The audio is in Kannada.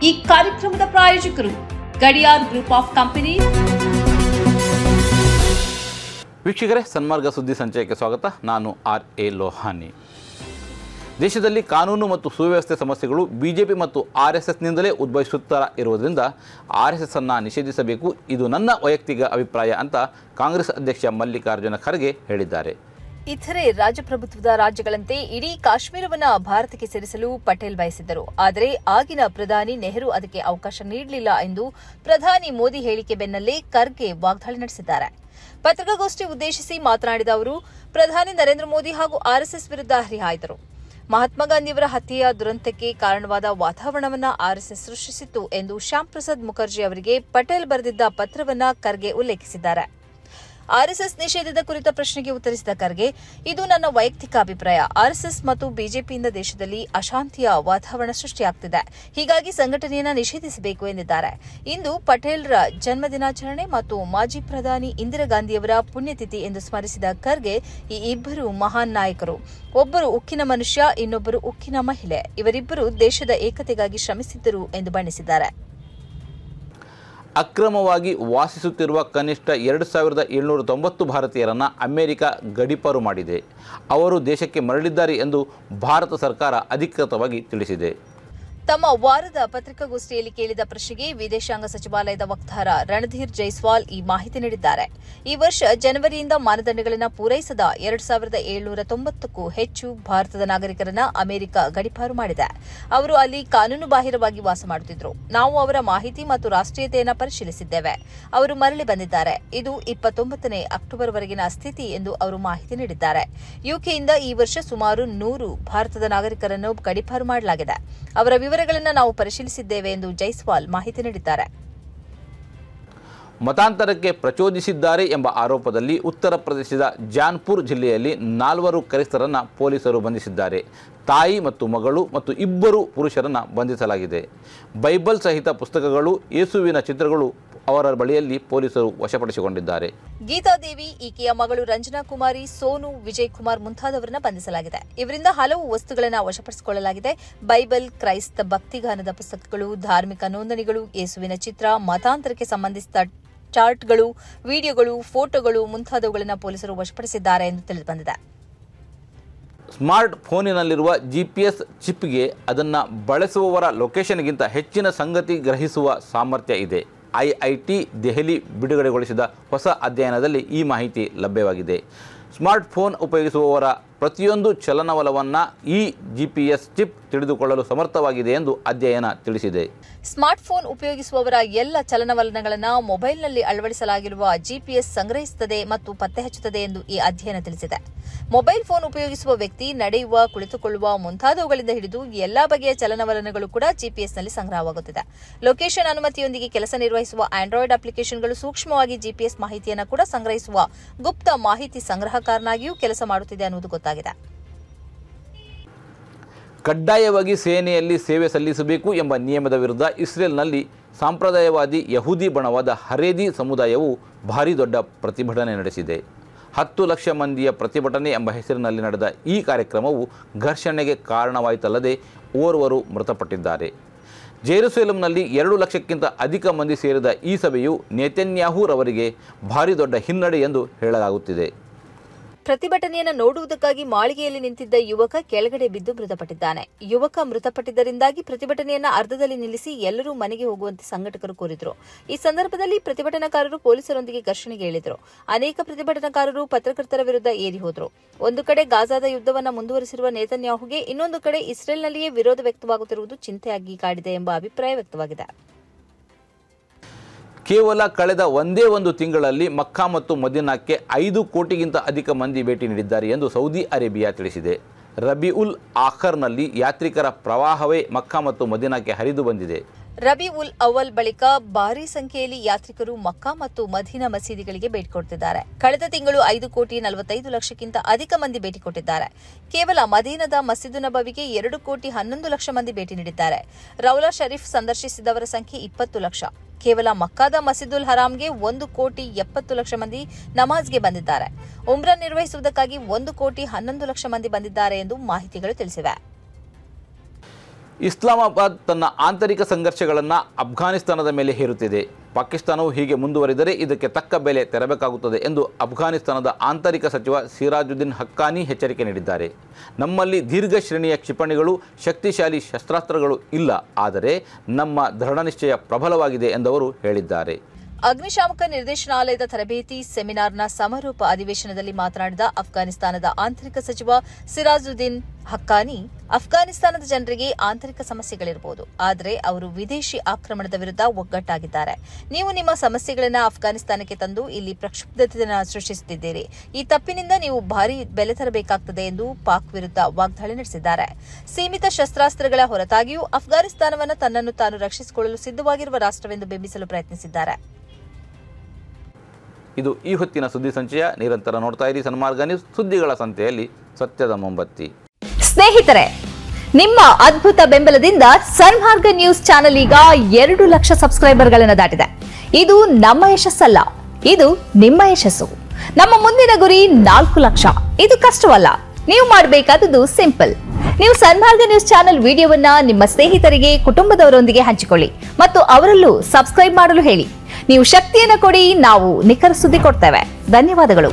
ಈ ಕಾರ್ಯಕ್ರಮದ ಪ್ರಾಯೋಜಕರು ಗಡಿಯಾರ್ ಗ್ರೂಪ್ ಆಫ್ ಕಂಪನೀಸ್. ವೀಕ್ಷಕರೇ, ಸನ್ಮಾರ್ಗ ಸುದ್ದಿ ಸಂಚಯಕ್ಕೆ ಸ್ವಾಗತ. ನಾನು RA ಲೋಹಾನಿ. ದೇಶದಲ್ಲಿ ಕಾನೂನು ಮತ್ತು ಸುವ್ಯವಸ್ಥೆ ಸಮಸ್ಯೆಗಳು ಬಿಜೆಪಿ ಮತ್ತು RSSನಿಂದಲೇ ಉದ್ಭವಿಸುತ್ತಾ ಇರುವುದರಿಂದ RSS ಅನ್ನು ನಿಷೇಧಿಸಬೇಕು, ಇದು ನನ್ನ ವೈಯಕ್ತಿಕ ಅಭಿಪ್ರಾಯ ಅಂತ ಕಾಂಗ್ರೆಸ್ ಅಧ್ಯಕ್ಷ ಮಲ್ಲಿಕಾರ್ಜುನ ಖರ್ಗೆ ಹೇಳಿದ್ದಾರೆ. ಇತರೆ ರಾಜಪ್ರಭುತ್ವದ ರಾಜ್ಯಗಳಂತೆ ಇಡೀ ಕಾಶ್ಮೀರವನ್ನ ಭಾರತಕ್ಕೆ ಸೇರಿಸಲು ಪಟೇಲ್ ಬಯಸಿದ್ದರು. ಆದರೆ ಆಗಿನ ಪ್ರಧಾನಿ ನೆಹರು ಅದಕ್ಕೆ ಅವಕಾಶ ನೀಡಲಿಲ್ಲ ಎಂದು ಪ್ರಧಾನಿ ಮೋದಿ ಹೇಳಿಕೆ ಬೆನ್ನಲ್ಲೇ ಖರ್ಗೆ ವಾಗ್ದಾಳಿ ನಡೆಸಿದ್ದಾರೆ. ಪತ್ರಿಕಾಗೋಷ್ಠಿ ಉದ್ದೇಶಿಸಿ ಮಾತನಾಡಿದ ಅವರು, ಪ್ರಧಾನಿ ನರೇಂದ್ರ ಮೋದಿ ಹಾಗೂ RSS ವಿರುದ್ಧ ಹರಿಹಾಯ್ದರು. ಮಹಾತ್ಮ ಗಾಂಧಿಯವರ ಹತ್ಯೆಯ ದುರಂತಕ್ಕೆ ಕಾರಣವಾದ ವಾತಾವರಣವನ್ನು RSS ಸೃಷ್ಟಿಸಿತ್ತು ಎಂದು ಶ್ಯಾಮ್ ಪ್ರಸಾದ್ ಮುಖರ್ಜಿ ಅವರಿಗೆ ಪಟೇಲ್ ಬರೆದಿದ್ದ ಪತ್ರವನ್ನು ಖರ್ಗೆ ಉಲ್ಲೇಖಿಸಿದ್ದಾರೆ. RSS ನಿಷೇಧದ ಕುರಿತ ಪ್ರಶ್ನೆಗೆ ಉತ್ತರಿಸಿದ ಖರ್ಗೆ, ಇದು ನನ್ನ ವೈಯಕ್ತಿಕ ಅಭಿಪ್ರಾಯ. RSS ಮತ್ತು ಬಿಜೆಪಿಯಿಂದ ದೇಶದಲ್ಲಿ ಅಶಾಂತಿಯ ವಾತಾವರಣ ಸೃಷ್ಟಿಯಾಗುತ್ತಿದೆ, ಹೀಗಾಗಿ ಸಂಘಟನೆಯನ್ನು ನಿಷೇಧಿಸಬೇಕು ಎಂದಿದ್ದಾರೆ. ಇಂದು ಪಟೇಲ್ರ ಜನ್ಮದಿನಾಚರಣೆ ಮತ್ತು ಮಾಜಿ ಪ್ರಧಾನಿ ಇಂದಿರಾ ಗಾಂಧಿಯವರ ಪುಣ್ಯತಿಥಿ ಎಂದು ಸ್ಮರಿಸಿದ ಖರ್ಗೆ, ಈ ಇಬ್ಬರು ಮಹಾನ್ ನಾಯಕರು, ಒಬ್ಬರು ಉಕ್ಕಿನ ಮನುಷ್ಯ, ಇನ್ನೊಬ್ಬರು ಉಕ್ಕಿನ ಮಹಿಳೆ, ಇವರಿಬ್ಬರು ದೇಶದ ಏಕತೆಗಾಗಿ ಶ್ರಮಿಸಿದ್ದರು ಎಂದು ಬಣ್ಣಿಸಿದ್ದಾರೆ. ಅಕ್ರಮವಾಗಿ ವಾಸಿಸುತ್ತಿರುವ ಕನಿಷ್ಠ 2790 ಭಾರತೀಯರನ್ನು ಅಮೆರಿಕ ಗಡೀಪಾರು ಮಾಡಿದೆ. ಅವರು ದೇಶಕ್ಕೆ ಮರಳಿದ್ದಾರೆ ಎಂದು ಭಾರತ ಸರ್ಕಾರ ಅಧಿಕೃತವಾಗಿ ತಿಳಿಸಿದೆ. ತಮ್ಮ ವಾರದ ಪತ್ರಿಕಾಗೋಷ್ಠಿಯಲ್ಲಿ ಕೇಳಿದ ಪ್ರಶ್ನೆಗೆ ವಿದೇಶಾಂಗ ಸಚಿವಾಲಯದ ವಕ್ತಾರ ರಣಧೀರ್ ಜೈಸ್ವಾಲ್ ಈ ಮಾಹಿತಿ ನೀಡಿದ್ದಾರೆ. ಈ ವರ್ಷ ಜನವರಿಯಿಂದ ಮಾನದಂಡಗಳನ್ನು ಪೂರೈಸದ 2790ಕ್ಕೂ ಹೆಚ್ಚು ಭಾರತದ ನಾಗರಿಕರನ್ನ ಅಮೆರಿಕ ಗಡೀಪಾರು ಮಾಡಿದೆ. ಅವರು ಅಲ್ಲಿ ಕಾನೂನು ಬಾಹಿರವಾಗಿ ವಾಸ ಮಾಡುತ್ತಿದ್ದರು. ನಾವು ಅವರ ಮಾಹಿತಿ ಮತ್ತು ರಾಷ್ಟ್ರೀಯತೆಯನ್ನು ಪರಿಶೀಲಿಸಿದ್ದೇವೆ. ಅವರು ಮರಳಿ ಬಂದಿದ್ದಾರೆ. ಇದು 29ನೇ ಅಕ್ಟೋಬರ್ವರೆಗಿನ ಸ್ಥಿತಿ ಎಂದು ಅವರು ಮಾಹಿತಿ ನೀಡಿದ್ದಾರೆ. ಯುಕೆಯಿಂದ ಈ ವರ್ಷ ಸುಮಾರು 100 ಭಾರತದ ನಾಗರಿಕರನ್ನು ಗಡೀಪಾರು ಮಾಡಲಾಗಿದೆ. ಅವರ ವಿವರಗಳನ್ನು ನಾವು ಪರಿಶೀಲಿಸಿದ್ದೇವೆ ಎಂದು ಜೈಸ್ವಾಲ್ ಮಾಹಿತಿ ನೀಡಿದ್ದಾರೆ. ಮತಾಂತರಕ್ಕೆ ಪ್ರಚೋದಿಸಿದ್ದಾರೆ ಎಂಬ ಆರೋಪದಲ್ಲಿ ಉತ್ತರ ಪ್ರದೇಶದ ಜಾನ್ಪುರ್ ಜಿಲ್ಲೆಯಲ್ಲಿ 4 ಕ್ರೈಸ್ತರನ್ನು ಪೊಲೀಸರು ಬಂಧಿಸಿದ್ದಾರೆ. ತಾಯಿ ಮತ್ತು ಮಗಳು ಮತ್ತು 2 ಪುರುಷರನ್ನು ಬಂಧಿಸಲಾಗಿದೆ. ಬೈಬಲ್ ಸಹಿತ ಪುಸ್ತಕಗಳು, ಯೇಸುವಿನ ಚಿತ್ರಗಳು ಅವರ ಬಳಿಯಲ್ಲಿ ಪೊಲೀಸರು ವಶಪಡಿಸಿಕೊಂಡಿದ್ದಾರೆ. ಗೀತಾದೇವಿ, ಈಕೆಯ ಮಗಳು ರಂಜನಾ ಕುಮಾರಿ, ಸೋನು, ವಿಜಯ್ ಕುಮಾರ್ ಮುಂತಾದವರನ್ನ ಬಂಧಿಸಲಾಗಿದೆ. ಇವರಿಂದ ಹಲವು ವಸ್ತುಗಳನ್ನು ವಶಪಡಿಸಿಕೊಳ್ಳಲಾಗಿದೆ. ಬೈಬಲ್, ಕ್ರೈಸ್ತ ಭಕ್ತಿಗಾನದ ಪುಸ್ತಕಗಳು, ಧಾರ್ಮಿಕ ನೋಂದಣಿಗಳು, ಯೇಸುವಿನ ಚಿತ್ರ, ಮತಾಂತರಕ್ಕೆ ಸಂಬಂಧಿಸಿದ ಚಾರ್ಟ್ಗಳು, ವಿಡಿಯೋಗಳು, ಫೋಟೋಗಳು ಮುಂತಾದವುಗಳನ್ನು ಪೊಲೀಸರು ವಶಪಡಿಸಿದ್ದಾರೆ ಎಂದು ತಿಳಿದುಬಂದಿದೆ. ಸ್ಮಾರ್ಟ್ ಫೋನಿನಲ್ಲಿರುವ GPS ಚಿಪ್ಗೆ ಅದನ್ನು ಬಳಸುವವರ ಲೊಕೇಶನ್ಗಿಂತ ಹೆಚ್ಚಿನ ಸಂಗತಿ ಗ್ರಹಿಸುವ ಸಾಮರ್ಥ್ಯ ಇದೆ. IIT ದೆಹಲಿ ಬಿಡುಗಡೆಗೊಳಿಸಿದ ಹೊಸ ಅಧ್ಯಯನದಲ್ಲಿ ಈ ಮಾಹಿತಿ ಲಭ್ಯವಾಗಿದೆ. ಸ್ಮಾರ್ಟ್ ಫೋನ್ ಉಪಯೋಗಿಸುವವರ ಪ್ರತಿಯೊಂದು ಚಲನವಲನವನ್ನು ಈ GPS ಚಿಪ್ ತಿಳಿದುಕೊಳ್ಳಲು ಸಮರ್ಥವಾಗಿದೆ ಎಂದು ಅಧ್ಯಯನ ತಿಳಿಸಿದೆ. ಸ್ಮಾರ್ಟ್ ಫೋನ್ ಉಪಯೋಗಿಸುವವರ ಎಲ್ಲ ಚಲನವಲನಗಳನ್ನು ಮೊಬೈಲ್ನಲ್ಲಿ ಅಳವಡಿಸಲಾಗಿರುವ GPS ಸಂಗ್ರಹಿಸುತ್ತದೆ ಮತ್ತು ಪತ್ತೆ ಹಚ್ಚುತ್ತದೆ ಎಂದು ಈ ಅಧ್ಯಯನ ತಿಳಿಸಿದೆ. ಮೊಬೈಲ್ ಫೋನ್ ಉಪಯೋಗಿಸುವ ವ್ಯಕ್ತಿ ನಡೆಯುವ, ಕುಳಿತುಕೊಳ್ಳುವ ಮುಂತಾದವುಗಳಿಂದ ಹಿಡಿದು ಎಲ್ಲಾ ಬಗೆಯ ಚಲನವಲನಗಳು ಕೂಡ GPSನಲ್ಲಿ ಸಂಗ್ರಹವಾಗುತ್ತಿದೆ. ಲೊಕೇಶನ್ ಅನುಮತಿಯೊಂದಿಗೆ ಕೆಲಸ ನಿರ್ವಹಿಸುವ ಆಂಡ್ರಾಯ್ಡ್ ಅಪ್ಲಿಕೇಶನ್ಗಳು ಸೂಕ್ಷ್ಮವಾಗಿ GPS ಮಾಹಿತಿಯನ್ನು ಕೂಡ ಸಂಗ್ರಹಿಸುವ ಗುಪ್ತ ಮಾಹಿತಿ ಸಂಗ್ರಹಕಾರನಾಗಿಯೂ ಕೆಲಸ ಮಾಡುತ್ತಿದೆ ಅನ್ನುವುದು ಗೊತ್ತಾಗಿದೆ. ಕಡ್ಡಾಯವಾಗಿ ಸೇನೆಯಲ್ಲಿ ಸೇವೆ ಸಲ್ಲಿಸಬೇಕು ಎಂಬ ನಿಯಮದ ವಿರುದ್ಧ ಇಸ್ರೇಲ್ನಲ್ಲಿ ಸಾಂಪ್ರದಾಯವಾದಿ ಯಹೂದಿ ಬಣವಾದ ಹರೇದಿ ಸಮುದಾಯವು ಭಾರೀ ದೊಡ್ಡ ಪ್ರತಿಭಟನೆ ನಡೆಸಿದೆ. 10 ಲಕ್ಷ ಮಂದಿಯ ಪ್ರತಿಭಟನೆ ಎಂಬ ಹೆಸರಿನಲ್ಲಿ ನಡೆದ ಈ ಕಾರ್ಯಕ್ರಮವು ಘರ್ಷಣೆಗೆ ಕಾರಣವಾಯಿತಲ್ಲದೆ ಓರ್ವರು ಮೃತಪಟ್ಟಿದ್ದಾರೆ. ಜೆರುಸಲೇಂನಲ್ಲಿ 2 ಲಕ್ಷಕ್ಕಿಂತ ಅಧಿಕ ಮಂದಿ ಸೇರಿದ ಈ ಸಭೆಯು ನೆತನ್ಯಾಹು ರವರಿಗೆ ಭಾರೀ ದೊಡ್ಡ ಹಿನ್ನಡೆ ಎಂದು ಹೇಳಲಾಗುತ್ತಿದೆ. ಪ್ರತಿಭಟನೆಯನ್ನು ನೋಡುವುದಕ್ಕಾಗಿ ಮಾಳಿಗೆಯಲ್ಲಿ ನಿಂತಿದ್ದ ಯುವಕ ಕೆಳಗಡೆ ಬಿದ್ದು ಮೃತಪಟ್ಟಿದ್ದಾನೆ. ಯುವಕ ಮೃತಪಟ್ಟಿದ್ದರಿಂದಾಗಿ ಪ್ರತಿಭಟನೆಯನ್ನು ಅರ್ಧದಲ್ಲಿ ನಿಲ್ಲಿಸಿ ಎಲ್ಲರೂ ಮನೆಗೆ ಹೋಗುವಂತೆ ಸಂಘಟಕರು ಕೋರಿದರು. ಈ ಸಂದರ್ಭದಲ್ಲಿ ಪ್ರತಿಭಟನಾಕಾರರು ಪೊಲೀಸರೊಂದಿಗೆ ಘರ್ಷಣೆಗೆ ಇಳಿದರು. ಅನೇಕ ಪ್ರತಿಭಟನಾಕಾರರು ಪತ್ರಕರ್ತರ ವಿರುದ್ಧ ಏರಿ ಹೋದರು. ಒಂದು ಕಡೆ ಗಾಜಾದ ಯುದ್ಧವನ್ನು ಮುಂದುವರೆಸಿರುವ ನೇತನ್ಯಾಹುಗೆ ಇನ್ನೊಂದು ಕಡೆ ಇಸ್ರೇಲ್ನಲ್ಲಿಯೇ ವಿರೋಧ ವ್ಯಕ್ತವಾಗುತ್ತಿರುವುದು ಚಿಂತೆಯಾಗಿ ಕಾಡಿದೆ ಎಂಬ ಅಭಿಪ್ರಾಯ ವ್ಯಕ್ತವಾಗಿದೆ. ಕೇವಲ ಕಳೆದ ಒಂದೇ ತಿಂಗಳಲ್ಲಿ ಮಕ್ಕಾ ಮತ್ತು ಮದೀನಾಕ್ಕೆ 5 ಕೋಟಿಗಿಂತ ಅಧಿಕ ಮಂದಿ ಭೇಟಿ ನೀಡಿದ್ದಾರೆ ಎಂದು ಸೌದಿ ಅರೇಬಿಯಾ ತಿಳಿಸಿದೆ. ರಬಿಉಲ್ ಆಖರ್ನಲ್ಲಿ ಯಾತ್ರಿಕರ ಪ್ರವಾಹವೇ ಮಕ್ಕಾ ಮತ್ತು ಮದೀನಾಕ್ಕೆ ಹರಿದು ಬಂದಿದೆ. ರಬಿ ಉಲ್ ಅವಲ್ ಬಳಿಕ ಭಾರೀ ಸಂಖ್ಯೆಯಲ್ಲಿ ಯಾತ್ರಿಕರು ಮಕ್ಕಾ ಮತ್ತು ಮದೀನಾ ಮಸೀದಿಗಳಿಗೆ ಭೇಟಿ ಕೊಡುತ್ತಿದ್ದಾರೆ. ಕಳೆದ ತಿಂಗಳು 5,45,00,000ಕ್ಕಿಂತ ಅಧಿಕ ಮಂದಿ ಭೇಟಿ ಕೊಟ್ಟಿದ್ದಾರೆ. ಕೇವಲ ಮದೀನದ ಮಸ್ಜಿದ್ ನಬವಿಗೆ 2,11,00,000 ಮಂದಿ ಭೇಟಿ ನೀಡಿದ್ದಾರೆ. ರೌಲಾ ಶರೀಫ್ ಸಂದರ್ಶಿಸಿದವರ ಸಂಖ್ಯೆ 20 ಲಕ್ಷ. ಕೇವಲ ಮಕ್ಕಾದ ಮಸೀದುಲ್ ಹರಾಮ್ಗೆ 1,70,00,000 ಮಂದಿ ನಮಾಜ್ಗೆ ಬಂದಿದ್ದಾರೆ. ಉಮ್ರಾ ನಿರ್ವಹಿಸುವುದಕ್ಕಾಗಿ 1,11,00,000 ಮಂದಿ ಬಂದಿದ್ದಾರೆ ಎಂದು ಮಾಹಿತಿಗಳು ತಿಳಿಸಿವೆ. ಇಸ್ಲಾಮಾಬಾದ್ ತನ್ನ ಆಂತರಿಕ ಸಂಘರ್ಷಗಳನ್ನು ಅಫ್ಘಾನಿಸ್ತಾನದ ಮೇಲೆ ಹೇರುತ್ತಿದೆ. ಪಾಕಿಸ್ತಾನವು ಹೀಗೆ ಮುಂದುವರಿದರೆ ಇದಕ್ಕೆ ತಕ್ಕ ಬೆಲೆ ತೆರಬೇಕಾಗುತ್ತದೆ ಎಂದು ಅಫ್ಘಾನಿಸ್ತಾನದ ಆಂತರಿಕ ಸಚಿವ ಸಿರಾಜುದ್ದೀನ್ ಹಕ್ಕಾನಿ ಎಚ್ಚರಿಕೆ ನೀಡಿದ್ದಾರೆ. ನಮ್ಮಲ್ಲಿ ದೀರ್ಘ ಶ್ರೇಣಿಯ ಕ್ಷಿಪಣಿಗಳು, ಶಕ್ತಿಶಾಲಿ ಶಸ್ತ್ರಾಸ್ತ್ರಗಳು ಇಲ್ಲ, ಆದರೆ ನಮ್ಮ ದೃಢನಿಶ್ಚಯ ಪ್ರಬಲವಾಗಿದೆ ಎಂದವರು ಹೇಳಿದ್ದಾರೆ. ಅಗ್ನಿಶಾಮಕ ನಿರ್ದೇಶನಾಲಯದ ತರಬೇತಿ ಸೆಮಿನಾರ್ನ ಸಮಾರೋಪ ಅಧಿವೇಶನದಲ್ಲಿ ಮಾತನಾಡಿದ ಅಫ್ಘಾನಿಸ್ತಾನದ ಆಂತರಿಕ ಸಚಿವ ಸಿರಾಜುದ್ದೀನ್ ಹಕ್ಕಾನಿ, ಅಫ್ಘಾನಿಸ್ತಾನದ ಜನರಿಗೆ ಆಂತರಿಕ ಸಮಸ್ಯೆಗಳಿರಬಹುದು, ಆದರೆ ಅವರು ವಿದೇಶಿ ಆಕ್ರಮಣದ ವಿರುದ್ಧ ಒಗ್ಗಟ್ಟಾಗಿದ್ದಾರೆ. ನೀವು ನಿಮ್ಮ ಸಮಸ್ಯೆಗಳನ್ನು ಅಫ್ಘಾನಿಸ್ತಾನಕ್ಕೆ ತಂದು ಇಲ್ಲಿ ಪ್ರಕ್ಷುಬ್ಧತೆಯನ್ನು ಸೃಷ್ಟಿಸುತ್ತಿದ್ದೀರಿ. ಈ ತಪ್ಪಿನಿಂದ ನೀವು ಭಾರೀ ಬೆಲೆ ತರಬೇಕಾಗುತ್ತದೆ ಎಂದು ಪಾಕ್ ವಿರುದ್ಧ ವಾಗ್ದಾಳಿ ನಡೆಸಿದ್ದಾರೆ. ಸೀಮಿತ ಶಸ್ತ್ರಾಸ್ತ್ರಗಳ ಹೊರತಾಗಿಯೂ ಅಫ್ಘಾನಿಸ್ತಾನವನ್ನು ತನ್ನನ್ನು ತಾನು ರಕ್ಷಿಸಿಕೊಳ್ಳಲು ಸಿದ್ಧವಾಗಿರುವ ರಾಷ್ಟ್ರವೆಂದು ಬಿಂಬಿಸಲು ಪ್ರಯತ್ನಿಸಿದ್ದಾರೆ. ಇದು ಈ ಹೊತ್ತಿನ ಸುದ್ದಿ ಸಂಚಯ. ನಿರಂತರ ನೋಡ್ತಾ ಇರಿ ಸನ್ಮಾರ್ಗ ನ್ಯೂಸ್, ಸುದ್ದಿಗಳ ಸಂತೆಯಲ್ಲಿ ಸತ್ಯದ ಮೊಂಬತ್ತಿ. ಸ್ನೇಹಿತರೆ, ನಿಮ್ಮ ಅದ್ಭುತ ಬೆಂಬಲದಿಂದ ಸನ್ಮಾರ್ಗ ನ್ಯೂಸ್ ಚಾನೆಲ್ ಈಗ 2 ಲಕ್ಷ ಸಬ್ಸ್ಕ್ರೈಬರ್ಗಳನ್ನು ದಾಟಿದೆ. ಇದು ನಮ್ಮ ಯಶಸ್ಸಲ್ಲ, ಇದು ನಿಮ್ಮ ಯಶಸ್ಸು. ನಮ್ಮ ಮುಂದಿನ ಗುರಿ 4 ಲಕ್ಷ. ಇದು ಕಷ್ಟವಲ್ಲ. ನೀವು ಮಾಡಬೇಕಾದದ್ದು ಸಿಂಪಲ್. ನೀವು ಸನ್ಮಾರ್ಗ ನ್ಯೂಸ್ ಚಾನೆಲ್ ವಿಡಿಯೋವನ್ನ ನಿಮ್ಮ ಸ್ನೇಹಿತರಿಗೆ, ಕುಟುಂಬದವರೊಂದಿಗೆ ಹಂಚಿಕೊಳ್ಳಿ ಮತ್ತು ಅವರಲ್ಲೂ ಸಬ್ಸ್ಕ್ರೈಬ್ ಮಾಡಲು ಹೇಳಿ. ನೀವು ಶಕ್ತಿಯನ್ನು ಕೊಡಿ, ನಾವು ನಿಖರ ಸುದ್ದಿ ಕೊಡ್ತೇವೆ. ಧನ್ಯವಾದಗಳು.